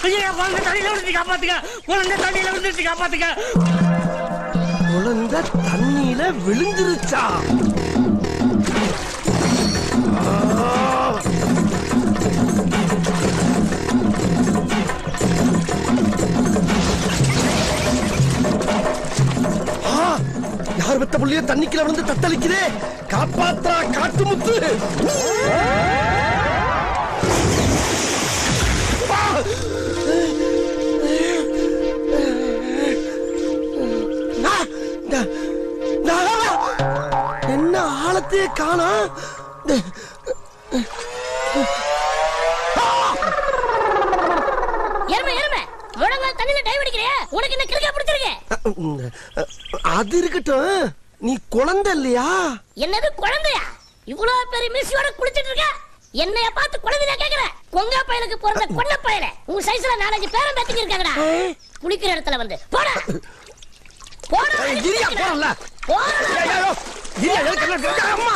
குழந்தை தண்ணியில விழுந்து காப்பாத்துக்க, குழந்தை தண்ணியில விழுந்துருச்சு காப்பாத்துக்க. குழந்தை தண்ணியில விழுந்துருச்சா? யார் பெத்த புள்ளிய தண்ணிக்குள்ள விழுந்து தத்தளிக்குதே, காப்பாத்தா காட்டு முத்து. என்ன ஆழத்தையே காணா? அது இருக்கட்டும், நீ குழந்தை இல்லையா? என்னது குழந்தையா? இவ்வளவு பெரிய மிஸ்யோட குளிச்சிட்டு இருக்க, என்னைய பார்த்து குழந்தையா கேக்குற? கொங்கா பயலுக்கு பிறந்த கொன்ன பயல, உங்க சைஸ்ல 4-5 பேரம் பேத்திக்கு இருக்காங்கடா. குளிக்கிற இடத்துல வந்து போடா போடா. இரியா போறல இரியா எனக்கு அம்மா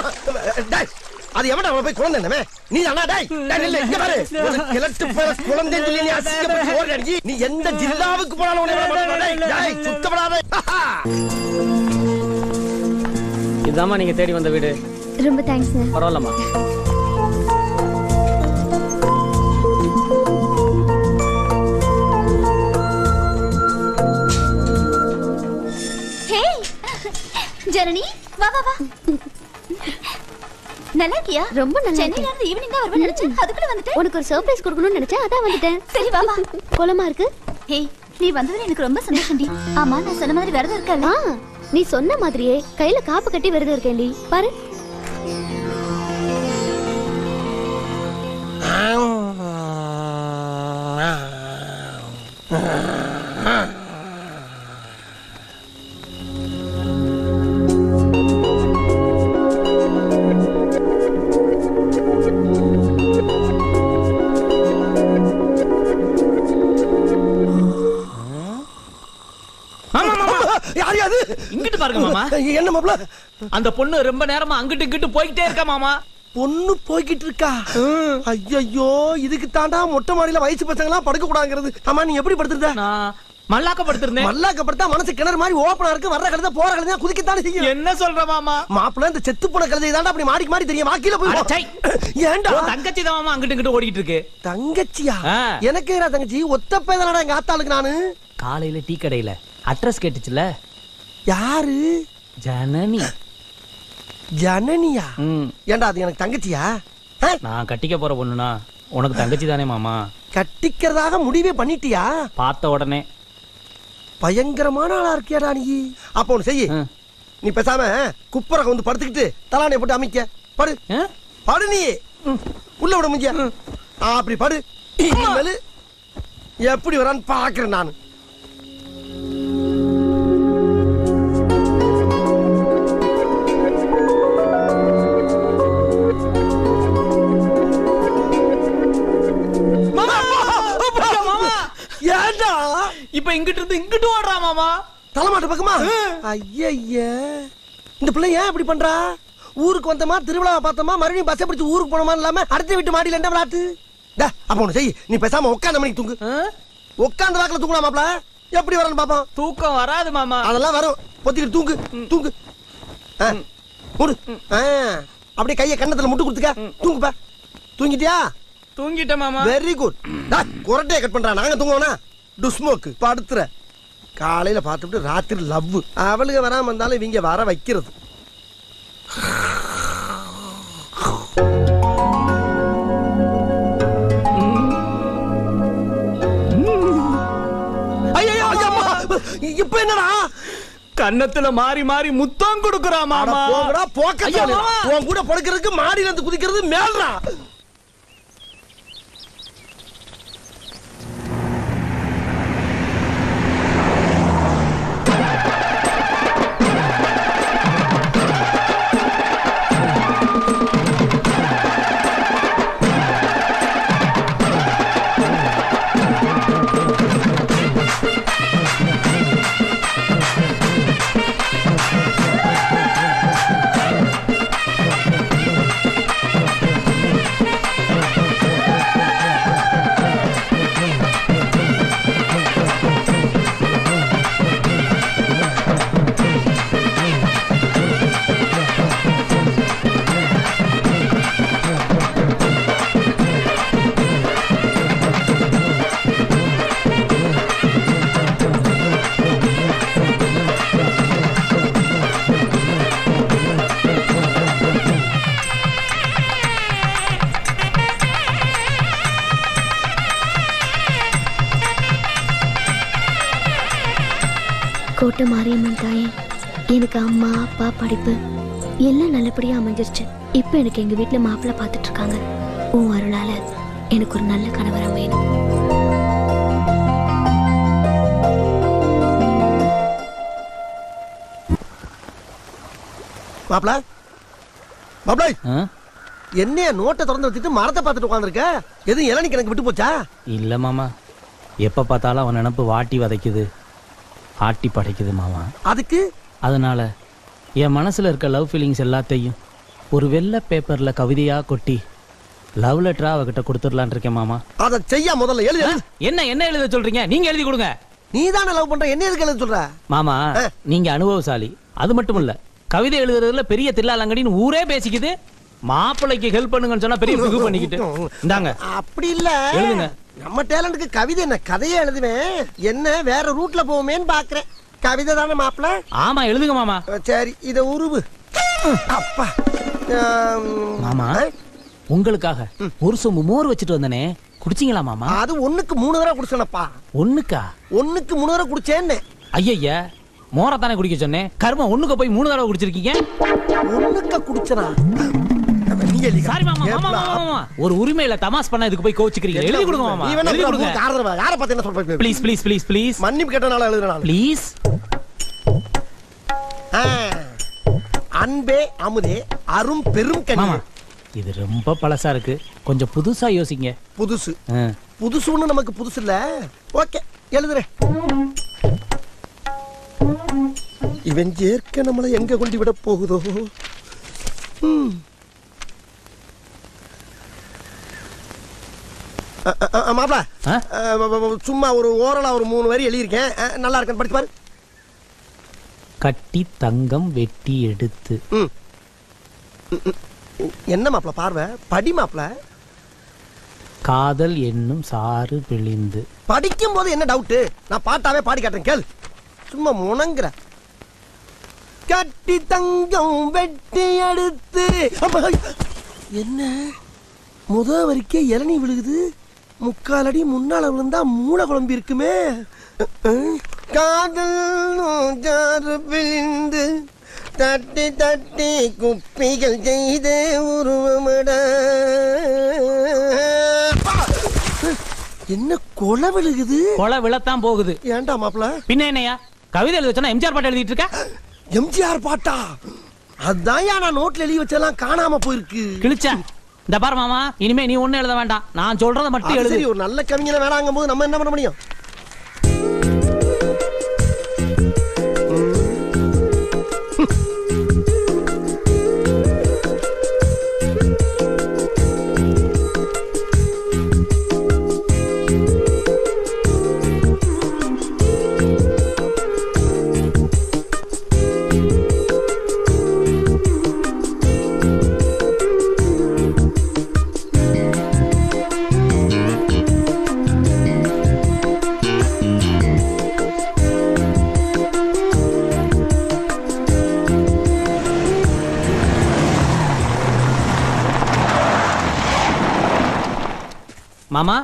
டேய், அது எவன்டா போய் குழந்தை என்னமே? நீ அண்ணா டேய் இல்ல இங்க பாரு, கிழட்டு போற குழந்தை சொல்லி நீ அசிங்கப்பட்டு ஓடுறீ. நீ எந்த ஜில்லாவுக்கு போனாலும் உன்னை விட மாட்டேன். டேய் சுத்தப்படாத. இதாம்மா நீங்க தேடி வந்த வீடு. ரொம்ப தேங்க்ஸ் சார். பரவாயில்லம்மா. ஹே ஜனனி, வா வா வா. நல்லா இருக்கியா? ரொம்ப நல்லா. சென்னையில இருந்து ஈவினிங் தான் வருவேன்னு நினைச்சேன், அதுக்குள்ள வந்துட்டேன். உனக்கு ஒரு சர்ப்ரைஸ் கொடுக்கணும்னு நினைச்சேன், அதான் வந்துட்டேன். சரி வா வா. கோலமா இருக்கு. ஹே நீ வந்தது எனக்கு ரொம்ப சந்தோஷம்டி. ஆமா நான் சொன்ன மாதிரி விரதம் இருக்கல? நீ சொன்ன மாதிரியே கையில காப்பு கட்டி விரதம் இருக்கேன்டி. பாரு. இங்கிட்டு பாருங்க மாமா. என்ன மாப்ள? அந்த பொண்ணு ரொம்ப நேரமா அங்கிட்டு இங்கிட்டு போயிட்டே இருக்கா மாமா. பொண்ணு போய்கிட்டு இருக்கா? ஐயோ, இதுக்கு தாண்டா மொட்டை மாடியில வயசு பசங்க எல்லாம் படுக்க கூடாங்கிறது. ஆமா நீ எப்படி படுத்துறத? நான் மல்லாக்க படுத்திருந்தேன். மல்லாக்க படுத்தா மனசு கிணறு மாதிரி ஓப்பனா இருக்கு. வர்ற கழுத போற கழுத குதிக்கத்தானே செய்யும். என்ன சொல்ற மாமா? மாப்பிள்ள இந்த செத்து போன கழுதை தாண்டா அப்படி மாடிக்கு மாடி தெரியும். வாக்கில போய் ஏன்டா தங்கச்சி தான் மாமா அங்கிட்டு இங்கிட்டு ஓடிட்டு இருக்கு. தங்கச்சியா? எனக்கு ஏறா தங்கச்சி? ஒத்த பேதனடா எங்க ஆத்தாளுக்கு. நானு காலையில டீ கடையில அட்ரஸ் கேட்டுச்சுல. யாரு? ஜனனி. ஜனனியா? ஏண்டா அது எனக்கு தங்கச்சியா? நான் கட்டிக்க போற பொண்ணுனா உனக்கு தங்கச்சி தானே மாமா. கட்டிக்கிறதாக முடிவே பண்ணிட்டியா? பார்த்த உடனே. பயங்கரமான ஆளா இருக்கியாடா நீ. அப்ப ஒண்ணு செய்யு, நீ பேசாம குப்புறக்க வந்து படுத்துக்கிட்டு தலானைய போட்டு அமைக்க படு. படு நீ உள்ள விட முடியா? அப்படி படு. இனிமேல் எப்படி வரான்னு பாக்குறேன் நானு. ஏண்டா இப்ப இங்கிட்டு இருந்து இங்கிட்டு ஓடுறா மாமா. தலைமாட்ட பக்கமா? ஐய, இந்த பிள்ளை ஏன் இப்படி பண்றா? ஊருக்கு வந்தமா திருவிழாவை பார்த்தோமா மறுபடியும் பஸ் பிடிச்சு ஊருக்கு போனோமா இல்லாம அடுத்த வீட்டு மாடியில என்ன விளையாட்டு? அப்ப ஒண்ணு செய், நீ பேசாம உட்காந்த மணிக்கு தூங்கு. உட்காந்த வாக்குல தூங்கலாம் மாப்ள. எப்படி வரணும் பாப்போம். தூக்கம் வராது மாமா. அதெல்லாம் வரும். பொத்திக்கிட்டு தூங்கு தூங்கு. மூடு. அப்படியே கைய கண்ணத்துல முட்டு கொடுத்துக்க. தூங்குப்பா. தூங்கிட்டியா? தூங்கிட்டேன் மாமா. Very good. குரட்டையை கட் பண்றா. நாங்க தூங்குவோனா? டுஸ்மோக்கு படுத்துற. காலையில பார்த்துட்டு ராத்திரி லவ். அவளுக்கு வராம இருந்தாலும் இவங்க வர வைக்கிறது. இப்ப என்னடா கன்னத்துல மாறி மாறி முத்தம் கொடுக்கறா மாமா. போங்கடா போக்க. உன் கூட படுக்கிறதுக்கு மாடியில இருந்து குதிக்கிறது மேல்றா. கோட்டை மாரியம்மன் தாயே, எனக்கு அம்மா அப்பா படிப்பு எல்லாம் நல்லபடியா அமைஞ்சிருச்சு. இப்ப எனக்கு எங்க வீட்டுல மாப்பிள்ளை பார்த்துட்டு இருக்காங்க. உன் அருளால எனக்கு ஒரு நல்ல கணவரம் வேணும். மாப்பிள மாப்பிள என்னைய நோட்டை திறந்து வச்சுட்டு மரத்தை பார்த்துட்டு உட்காந்துருக்க? எதுவும் இளநீ கணக்கு விட்டு போச்சா? இல்ல மாமா, எப்ப பார்த்தாலும் அவன் நினப்பு வாட்டி வதைக்குது, ஆட்டி படைக்குது மாமா. அதுக்கு அதனால என் மனசுல இருக்க லவ் ஃபீலிங்ஸ் எல்லாத்தையும் ஒரு வெள்ளை பேப்பர்ல கவிதையா கொட்டி லவ் லெட்டரா அவகிட்ட கொடுத்துடலான் இருக்கேன் மாமா. அதை செய்ய முதல்ல எழுது. என்ன எழுத சொல்றீங்க? நீங்க எழுதி கொடுங்க. நீ தானே லவ் பண்ற, என்ன எதுக்கு எழுத சொல்ற? மாமா நீங்க அனுபவசாலி, அது மட்டும் இல்ல கவிதை எழுதுறதுல பெரிய தில்லாலங்கடின்னு ஊரே பேசிக்குது. மாப்பிள்ளைக்கு ஹெல்ப் பண்ணுங்கன்னு சொன்னா பெரிய பிகு பண்ணிக்கிட்டு இந்தாங்க. அப்படி இல்ல, எழுதுங்க. நம்ம டேலண்ட்க்கு கவிதை என்ன, கதையே எழுதுவேன். என்ன வேற ரூட்ல போவோமேன்னு பாக்குறேன். கவிதை தானே மாப்பிள? ஆமா எழுதுங்க மாமா. சரி இத உருவு. அப்பா மாமா உங்களுக்காக ஒரு சொம்பு மோர் வச்சுட்டு வந்தனே, குடிச்சீங்களா மாமா? அது ஒண்ணுக்கு 3 தடவை குடிச்சனப்பா. ஒண்ணுக்கா? ஒண்ணுக்கு 3 தடவை குடிச்சேன்னு. ஐயா மோரை தானே குடிக்க சொன்னேன், கர்மம் ஒண்ணுக்கு போய் 3 தடவை குடிச்சிருக்கீங்க. ஒண்ணுக்க குடிச்சனா? சாரி மாமா. மாமா ஒரு உரிமையில தமாஸ் பண்ண இதுக்கு போய் கோச்சிக்கிறீங்க. எழுதி கொடுங்க மாமா. எழுதி கொடுங்க. யார பத்தி என்ன சொல்றீங்க? Please please please please. மன்னிப்பு கேட்டனால எழுதுறேன் ப்ளீஸ். அன்பே அமுதே அரும் பெரும் கனி. மாமா இது ரொம்ப பழசா இருக்கு, கொஞ்சம் புதுசா யோசிங்க. புதுசு புதுசுன்னு நமக்கு புதுசு இல்ல. ஓகே எழுதுறேன். இவன் ஏற்க நம்மளை எங்க கொண்டு விட போகுதோ? மாப்ள சும்மா ஒரு ஓரலா ஒரு 3 வரி எழுதியிருக்கேன், நல்லா இருக்கேன், படிச்சு பாரு. கட்டி தங்கம் வெட்டி எடுத்து. என்ன மாப்ள பார்வை? படி மாப்ள. காதல் என்னும் சாறு பிழிந்து. படிக்கும் போது என்ன டவுட்? நான் பாட்டாவே பாடி காட்டுறேன், கேளு. சும்மா முணங்குற. கட்டி தங்கம் வெட்டி எடுத்து. என்ன முத வரைக்கே இளநீ விழுகுது, 3/4 அடி முன்னால விழுந்தா மூளை குழம்பி இருக்குமே. காதல் பிழிந்து தட்டி தட்டி குப்பிகள் செய்து உருவமிட. என்ன கொலை விழுகுது? கொலை விழத்தான் போகுது. ஏன்டா மாப்ள? பின்ன என்னையா கவிதை எழுத சொன்னா எம்ஜிஆர் பாட்டு எழுதிட்டு இருக்க? எம்ஜிஆர் பாட்டா? அதான் நான் நோட்ல எழுதி வச்செல்லாம் காணாம போயிருக்கு. கிழிச்சா இந்த பாரு மாமா, இனிமே நீ ஒண்ணு எழுத வேண்டாம், நான் சொல்றத மட்டும் எழுது. சரி, ஒரு நல்ல கவிஞனை வேணாங்கும் போது நம்ம என்ன பண்ண முடியும்? மாமா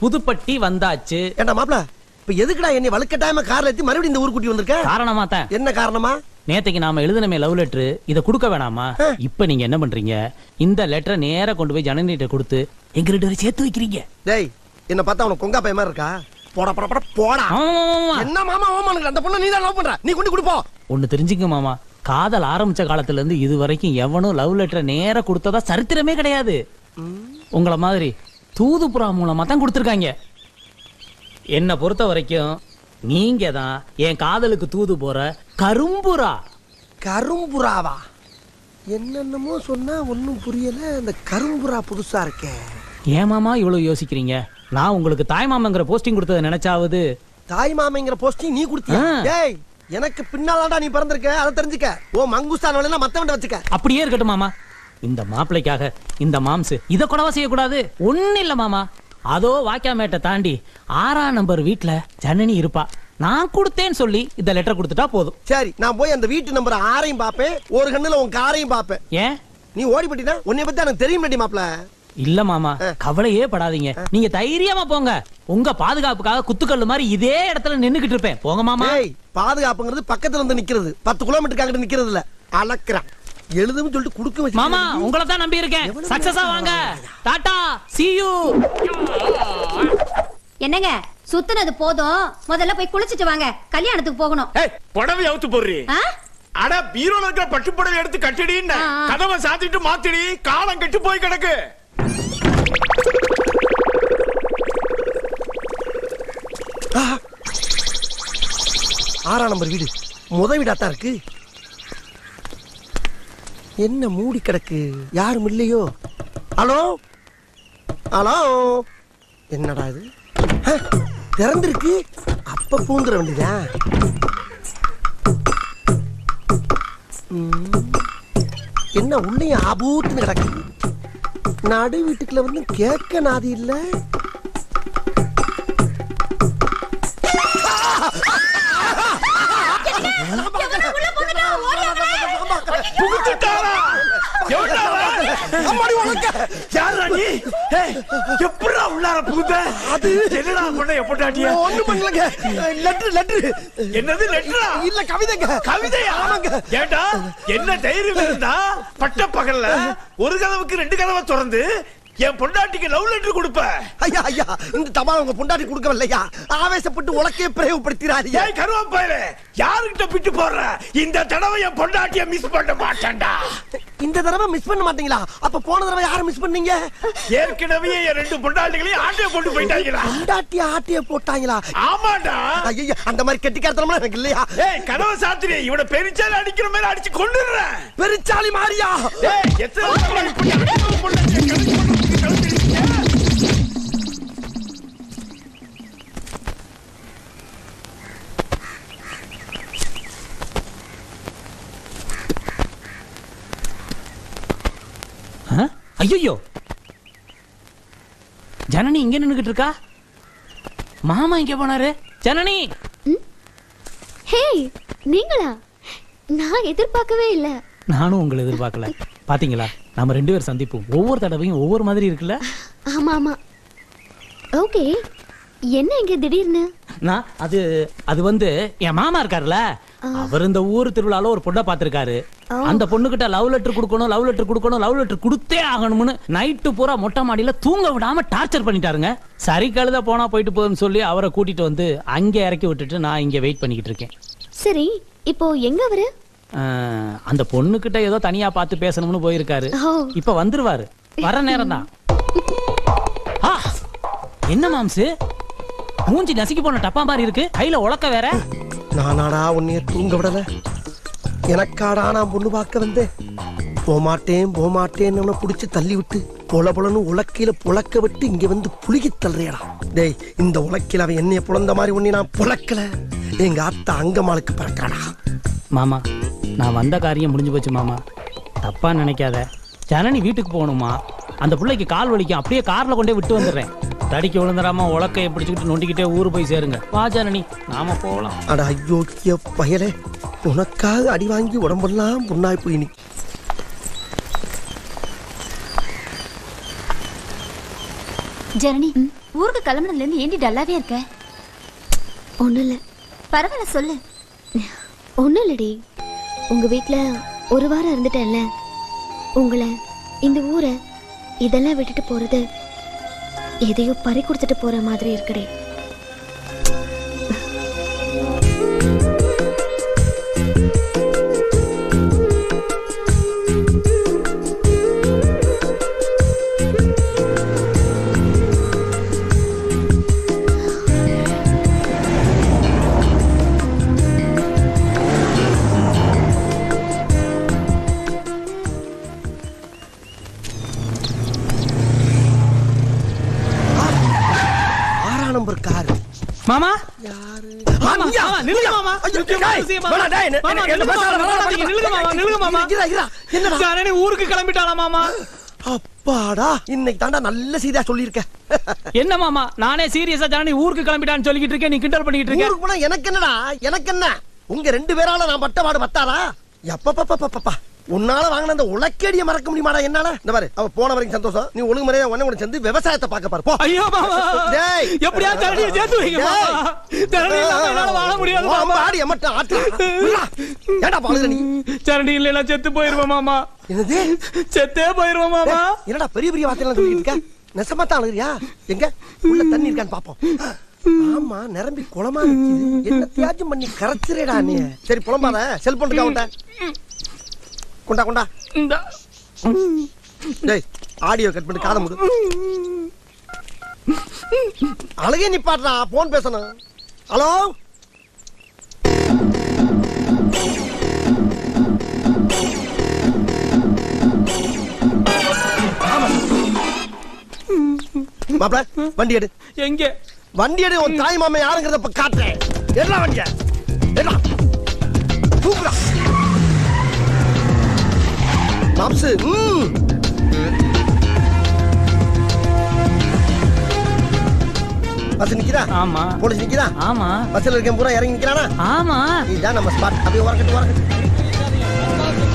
புதுப்பட்டி வந்தாச்சு. ஏண்டா மாப்ள, இப்ப எதுக்குடா என்னை வழுக்கட்டாயமா கார்ல ஏத்தி மறுபடியும் இந்த ஊர் கூட்டி வந்திருக்க? காரணமா தான். என்ன காரணமா? நேத்தைக்கு நாம எழுதுனமே லவ் லெட்டர், இத கொடுக்க வேணாமா? இப்ப நீங்க என்ன பண்றீங்க? இந்த லெட்டரை நேரா கொண்டு போய் ஜனனிட்ட கொடுத்து எங்க 2 பேரும் சேர்த்து வைக்கிறீங்க. டேய், என்ன பார்த்தா உனக்கு கொங்கா பைய மாதிரி இருக்கா? போடா போடா போடா போடா. என்ன மாமா ஓமானுங்க? அந்த பொண்ணு நீ தான் லவ் பண்ற, நீ கொண்டு கொடுப்போ. ஒன்னு தெரிஞ்சுங்க மாமா, காதல் ஆரம்பிச்ச காலத்துல இருந்து இது வரைக்கும் எவனும் லவ் லெட்டரை நேரா கொடுத்ததா சரித்திரமே கிடையாது. உங்கள மாதிரி தூதுப்புறா மூலமா தான் கொடுத்துருக்காங்க. என்ன பொறுத்த வரைக்கும் நீங்க தான் என் காதலுக்கு தூது போற கரும்புறா. கரும்புறாவா? என்னென்னமோ சொன்னா ஒன்னும் புரியல. இந்த கரும்புறா புதுசா இருக்கே. ஏன் மாமா இவ்வளவு யோசிக்கிறீங்க? நான் உங்களுக்கு தாய் மாமங்கிற போஸ்டிங் கொடுத்ததை நினைச்சாவது. தாய் மாமங்கிற போஸ்டிங் நீ கொடுத்தியா? டேய், எனக்கு பின்னாலடா நீ பிறந்திருக்க, அதை தெரிஞ்சுக்க. ஓ மங்குஸ்தான் வேலைனா மத்தவண்ட வச்சுக்க. அப்படியே இருக்கட்டும் மாமா. இந்த மாப்பிளைக்காக இந்த மாம்சு இத கூடவா செய்யக்கூடாது? ஒண்ணு இல்ல மாமா, அதோ வாக்கியாமேட்டை தாண்டி 6ஆம் நம்பர் வீட்டுல ஜனனி இருப்பா. நான் கொடுத்தேன்னு சொல்லி இந்த லெட்டர் கொடுத்துட்டா போதும். சரி, நான் போய் அந்த வீட்டு நம்பர் 6ஐயும் பாப்பேன், ஒரு கண்ணுல உன் காரையும் பாப்பேன். ஏன் நீ ஓடி போட்டினா உன்னை பத்தி எனக்கு தெரியும் மாப்ள. இல்ல மாமா, கவலையே படாதீங்க. நீங்க தைரியமா போங்க. உங்க பாதுகாப்புக்காக குத்துக்கல்லு மாதிரி இதே இடத்துல நின்னுகிட்டு இருப்பேன். போங்க மாமா. பாதுகாப்புங்கிறது பக்கத்துல வந்து நிக்கிறது, 10 கிலோமீட்டர் அங்கிட்டு நிக்கிறது இல்ல. அளக்குறான் எழுதுன்னு சொல்லிட்டு குடுக்க வச்சு. மாமா, உங்களை தான் நம்பி இருக்கேன். சக்சஸா வாங்க. Tata, see you. என்னங்க சுத்துனது போதும், முதல்ல போய் குளிச்சிட்டு வாங்க, கல்யாணத்துக்கு போகணும். புடவை அவுத்து போடுறீ. அட பீரோல இருக்கிற பட்டு புடவை எடுத்து கட்டிடின்னு கதவை சாத்திட்டு மாத்திடி, காலம் கெட்டு போய் கிடக்கு. ஆறாம் நம்பர் வீடு முத வீடாத்தான் இருக்கு. என்ன மூடி கிடக்கு, யாரும் இல்லையோ? ஹலோ ஹலோ, என்னடா இது திறந்திருக்கு? அப்ப பூந்துட வேண்டியதா? என்ன உள்ளேயும் ஆபூத்துன்னு கிடக்கு. நடு வீட்டுக்குள்ள வந்து கேட்க நாதி இல்ல. என்னது லெட்டரா? இல்ல கவிதைங்க. கவிதையா? ஏண்டா என்ன தைரியம் இருந்தா பட்ட பகல்ல ஒரு கதவுக்கு 2 கதவை திறந்து என் பொண்டாட்டிக்கு லவ் லெட்டர் கொடுப்ப? ஐயா ஐயா, இந்த தபால் உங்க பொண்டாட்டி கொடுக்கவில்லையா? ஆவேசப்பட்டு உலக்கையே பிரயோகப்படுத்திடாதீங்க. ஏய் கருவாப்பையலே, யாருக்கிட்ட பிட்டு போடுற? இந்த தடவை என் பொண்டாட்டியை மிஸ் பண்ண மாட்டேன்டா. இந்த தடவை மிஸ் பண்ண மாட்டீங்களா? அப்ப போன தடவை யாரை மிஸ் பண்ணீங்க? ஏற்கனவே என் 2 பொண்டாட்டிகளையும் ஆட்டைய போட்டு போயிட்டாங்களா? பொண்டாட்டி ஆட்டைய போட்டாங்களா? ஆமாடா. ஐயா, அந்த மாதிரி கெட்டிக்காரத்தனமா எனக்கு இல்லையா? ஏய் கதவை சாத்திரி, இவனை பெருச்சாலி அடிக்கிற மாதிரி அடிச்சு கொன்னுறேன். பெருச்சாலி மாரியா? ஏய் எத்தனை தடவை இப்படி அடிக்கிற பொண்டாட்டியை கழுத்து ஐயோ, ஜனனி இங்க நின்னுகிட்டு இருக்கா. மாமா இங்க போனாரு. ஜனனி. ஹே, நீங்களா? நான் எதிர்பார்க்கவே இல்ல. நானும் உங்களை எதிர்பார்க்கல. பாத்தீங்களா, நம்ம 2 பேர் சந்திப்போம் ஒவ்வொரு தடவையும் ஒவ்வொரு மாதிரி இருக்குல்ல. ஆமா ஆமா. ஓகே, என்ன இங்க திடீர்னு? நான் அது வந்து என் மாமா இருக்காருல்ல, அவர் இந்த ஊர் திருவிழால ஒரு பொண்ணை பாத்திருக்காரு. அந்த பொண்ணுகிட்ட லவ் லெட்டர் கொடுக்கணும், லவ் லெட்டர் கொடுக்கணும், லவ் லெட்டர் கொடுத்தே ஆகணும்னு நைட்டு பூரா மொட்டை மாடியில தூங்க விடாம டார்ச்சர் பண்ணிட்டாருங்க. சரி கழுத போனா போயிட்டு போகுதுன்னு சொல்லி அவரை கூட்டிட்டு வந்து அங்க இறக்கி விட்டுட்டு நான் இங்க வெயிட் பண்ணிக்கிட்டு இருக்கேன். சரி, இப்போ எங்க அவரு? அந்த பொண்ணுகிட்ட ஏதோ தனியா பார்த்து பேசணும்னு போயிருக்காரு. இப்ப வந்துருவாரு. வர நேரம் தான். என்ன மாம்சு, மூஞ்சி நசுக்கி போன டப்பா மாதிரி இருக்கு, கையில உலக்க வேற. நானாடா உன்னைய தூங்க விடல, எனக்காடா நான் பொண்ணு பார்க்க வந்தேன். போமாட்டேன்னு புடிச்சு தள்ளி விட்டு பொல பொலன்னு உலக்கையில புழக்க விட்டு இங்க வந்து புழுகி தள்ளுறியடா. டேய், இந்த உலக்கையில அவன் என்னைய புலந்த மாதிரி உன்னை நான் புழக்கல. எங்க ஆத்தா அங்கமாளுக்கு பறக்காடா. மாமா, நான் வந்த காரியம் முடிஞ்சு போச்சு மாமா, தப்பா நினைக்காத. ஜனனி வீட்டுக்கு போகணுமா, அந்த பிள்ளைக்கு கால் வலிக்கும், அப்படியே கார்ல கொண்டே விட்டு வந்துடுறேன். தடிக்க விழுந்துடாம உலக்கையை பிடிச்சிக்கிட்டு நொண்டிக்கிட்டே ஊரு போய் சேருங்க. வா ஜனனி, நாம போகலாம். அட ஐயோக்கிய பயலே, உனக்காக அடி வாங்கி உடம்பெல்லாம் புண்ணாய் போய். ஜனனி, ஊருக்கு கிளம்புனதுல இருந்து ஏண்டி டல்லாவே இருக்க? ஒண்ணும் இல்ல. பரவாயில்ல, சொல்லு. ஒண்ணும் இல்லடி, உங்க வீட்டுல ஒரு வாரம் இருந்துட்டேன்ல, உங்களை, இந்த ஊரை, இதெல்லாம் விட்டுட்டு போறது எதையோ பறி கொடுத்துட்டு போற மாதிரி இருக்குடே. மாமா, ஊருக்கு கிளம்பிட்டாளா மாமா? அப்பாடா, இன்னைக்கு தாண்டா நல்ல செய்தியா சொல்லியிருக்க. என்ன மாமா, நானே சீரியஸா ஜனனி ஊருக்கு கிளம்பிட்டான்னு சொல்லிக்கிட்டு இருக்கேன், நீ கிண்டல் பண்ணிக்கிட்டு இருக்க. ஊருக்கு போனா எனக்கு என்னடா? எனக்கு என்ன? உங்க 2 பேரால நான் பட்ட பாடு பத்தாரா? எப்பப்பா உன்னால வாங்கின அந்த உலக்கேடிய மறக்க முடியுமாடா என்னால? இந்த பாரு, அவ போன வரைக்கும் சந்தோஷம். நீ ஒழுங்கு முறையா உன்ன கூட சேர்ந்து விவசாயத்தை பார்க்க பாரு. போ. ஐயோ மாமா, டேய், எப்படியா தரணியை சேர்த்து வைங்க மாமா. தரணி இல்லாம என்னால வாழ முடியாது மாமா. ஆடி எமட்ட ஆட்டு. ஏடா பாலுற நீ? தரணி இல்லைன்னா செத்து போயிருவேன் மாமா. என்னது? செத்தே போயிருவேன் மாமா. என்னடா பெரிய பெரிய வார்த்தையெல்லாம் சொல்லிட்டு இருக்க? நெசமா தான் அழுகுறியா? எங்க உள்ள தண்ணி இருக்கான்னு பாப்போம். ஆமா, நிரம்பி குளமா நிக்குது. என்ன தியாகம் பண்ணி கரைச்சிரேடா நீ. சரி புலம்பாத, செல்போன் இருக்கா உன்கிட்ட? கொண்டா கொண்டா. இந்த டேய், ஆடியோ கட் பண்ணி காதை மூடு. அழகே நிப்பாட்றா, போன் பேசணும். ஹலோ, மாப்ள வண்டி எடு. எங்க வண்டி எடு. உன் தாய் மாமா யாருங்கிறத இப்ப காட்டுறேன். என்ன வண்டிய என்ன தூக்குறா மாப்ஸ். பஸ் நிக்கிறா? ஆமா. போலீஸ் நிக்கிறா? ஆமா. பஸ்ல இருக்கேன் பூரா இறங்கி நிக்கிறானா? ஆமா. இதுதான் நம்ம ஸ்பாட். அப்படியே வரக்கட்டு வரக்கட்டு.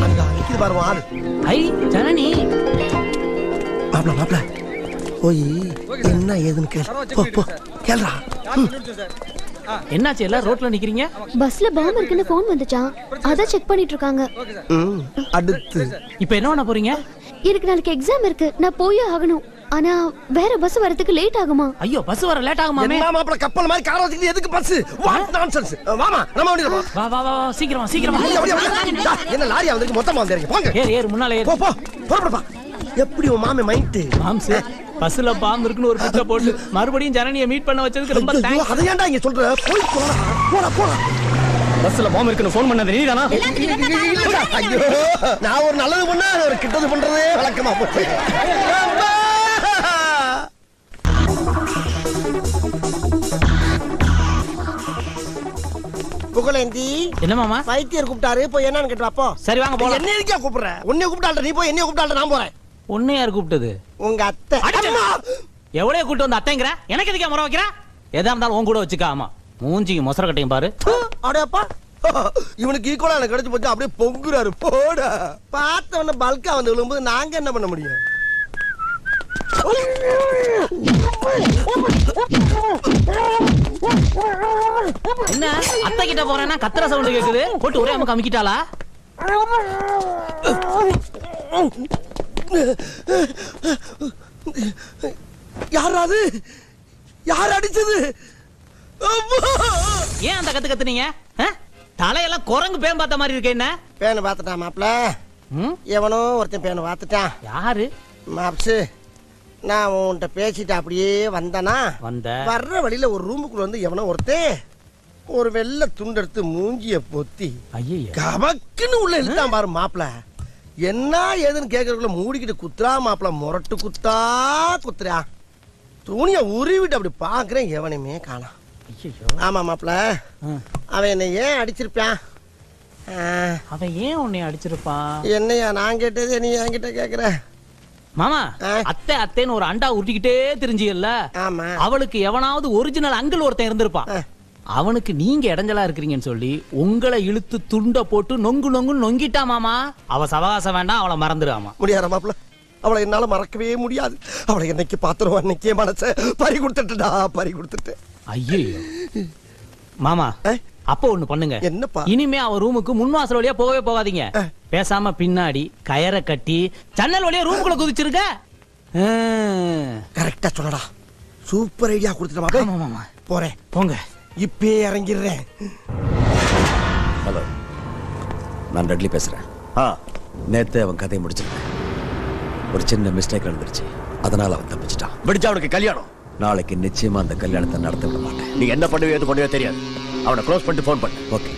அங்க நிக்குது பாரு ஆளு. ஐ ஜனனி. மாப்ள மாப்ள போய் என்ன ஏதுன்னு கேளு. போ போ கேளுடா. என்னாச்சு எல்லாம் ரோட்ல நிக்கிறீங்க? பஸ்ல பாம்பு இருக்குன்னு போன் வந்துச்சான், அத செக் பண்ணிட்டு இருக்காங்க. அடுத்து இப்போ என்ன பண்ண போறீங்க? எனக்கு நாளைக்கு எக்ஸாம் இருக்கு, நான் போயே ஆகணும். ஆனா வேற பஸ் வரதுக்கு லேட் ஆகுமா? ஐயோ பஸ் வர லேட் ஆகுமாமே. என்ன மாப்ள கப்பல் மாதிரி கார வச்சிட்டு எதுக்கு பஸ்? What nonsense. வாமா நம்ம வண்டில போ. வா வா வா சீக்கிரம் சீக்கிரம். என்ன லாரியா வந்திருக்கு, மொத்தமா வந்திருக்கீங்க. போங்க. ஏறு முன்னால ஏறு. போ போ புறப்படுப்பா. எப்படி உன் மாமே மைண்ட்? மாம்ஸ் பஸ்ல பாம்பு இருக்குன்னு ஒரு பிச்சை போட்டு மறுபடியும் ஜனனியை மீட் பண்ண வச்சதுக்கு ரொம்ப தேங்க்ஸ். அதை ஏன்டா இங்க சொல்ற? போய் போடா போடா போடா. பஸ்ல பாம்பு இருக்குன்னு ஃபோன் பண்ணது நீதானா? ஐயோ, நான் ஒரு நல்லது பண்ணா ஒரு கிட்டது பண்றதே வழக்கமா போச்சு. புகழேந்தி. என்ன மாமா? வைத்தியர் கூப்பிட்டாரு, போய் என்னன்னு கேட்டு வாப்போ. சரி வாங்க போலாம். என்ன இருக்கா கூப்பிடுற? உன்னை கூப்பிட்டாள்டா, நீ போய் என்னைய கூப்பிட்டாள்டா, நான் போறேன். உன்னை யார் கூப்பிட்டது? உங்க அத்தை. எவ்வளவு கூட்டு வந்து அத்தைங்கிற? எனக்கு எதுக்கு முறை வைக்கிற? எதா இருந்தாலும் உன் கூட வச்சுக்க. ஆமா, மூஞ்சிக்கு மொசர கட்டையும் பாரு. அடப்பா, இவனுக்கு ஈக்குவலா எனக்கு கிடைச்சு போச்சு. அப்படியே பொங்குறாரு. போடா, பார்த்தவன பல்கா வந்து விழும்போது நாங்க என்ன பண்ண முடியும்? என்ன அத்தை கிட்ட போறேன்னா கத்துற சவுண்ட் கேக்குது, போட்டு ஒரே அம்மா கமிக்கிட்டாளா? யாராவது யார் அடிச்சது? ஏன் அந்த கத்து கத்துனீங்க? தலையெல்லாம் குரங்கு பேன் பார்த்த மாதிரி இருக்கு. என்ன பேனை பார்த்துட்டான் மாப்ள. எவனோ ஒருத்தன் பேனை பார்த்துட்டான். யாரு? மாப்ஸ், நான் உன்கிட்ட பேசிட்டு அப்படியே வந்தனா, வர்ற வழியில ஒரு ரூமுக்குள்ள வந்து எவனோ ஒருத்தன் ஒரு வெள்ளை துண்டு எடுத்து மூஞ்சிய பொத்தி கபக்குன்னு உள்ள இழுத்தான் பாரு மாப்ள. என்ன ஏதுன்னு கேக்குறதுக்குள்ள மூடிக்கிட்டு குத்துறா மாப்ள. முரட்டு குத்தா குத்துறா. துணிய உருவிட்டு அப்படி பாக்குறேன், எவனையுமே காணாம். ஆமா மாப்ள, அவன் என்ன ஏன் அடிச்சிருப்பான்? அவன் ஏன் உன்னை அடிச்சிருப்பான்? என்னையா நான் கேட்டது நீ என்கிட்ட கேக்குற? மாமா, அத்தை அத்தைன்னு ஒரு அண்டா உருட்டிக்கிட்டே தெரிஞ்சியல்ல, அவளுக்கு எவனாவது ஒரிஜினல் அங்கிள் ஒருத்தன் இருந்திருப்பான். அவனுக்கு நீங்க இடைஞ்சலா இருக்கிறீங்கன்னு சொல்லி உங்களை இழுத்து துண்ட போட்டு நொங்கு நொங்கு நொங்கிட்டா மாமா. அவ சவகாசம் வேண்டாம், அவளை மறந்துடாமா. முடியாத மாப்ள, அவளை என்னால மறக்கவே முடியாது. அவளை என்னைக்கு பாத்துருவோம், அன்னைக்கே மனச பறி கொடுத்துட்டுடா, பறி கொடுத்துட்டு. ஐயோ மாமா, அப்ப ஒண்ணு பண்ணுங்க. என்னப்பா? இனிமே அவ ரூமுக்கு முன்வாசல் வழியா போகவே போகாதீங்க. பேசாம பின்னாடி கயரை கட்டி ஜன்னல் வழியா ரூமுக்குள்ள குதிச்சிருக்க. கரெக்டா சொல்லடா. சூப்பர் ஐடியா கொடுத்துட்டா. மாமா போறேன். போங்க, இப்பே இறங்கிடுறேன். ஹலோ, நான் ரெட்லி பேசுறேன். நேத்து அவன் கதையை முடிச்சிருக்கேன். ஒரு சின்ன மிஸ்டேக் நடந்துருச்சு, அதனால அவன் தப்பிச்சிட்டான். விடிச்சா அவனுக்கு கல்யாணம். நாளைக்கு நிச்சயமா அந்த கல்யாணத்தை நடத்த விட மாட்டேன். நீ என்ன பண்ணுவே எது பண்ணுவே தெரியாது. அவனை க்ளோஸ் பண்ணிட்டு ஃபோன் பண்ணு. ஓகே.